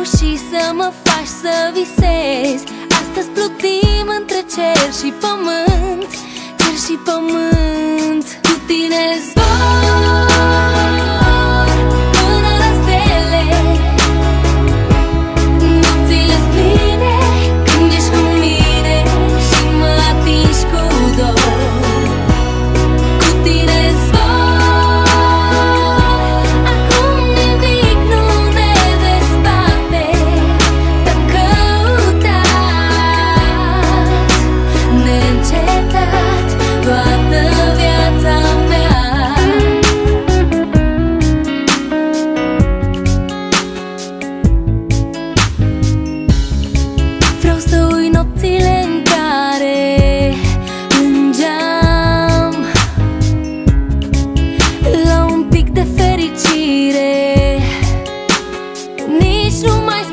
reuși să mă faci să visez. Astăzi plutim între cer și pământ, cer și pământ. Cu tine zbor până la stele. Nopțile-s pline când ești cu mine și mă atingi cu dor. Cu tine zbor, acum nimic nu ne desparte. Te-am căutat neîncetat toată viața mea. Vreau să uit nopțile în care plângeam la un pic de fericire. Nici nu mai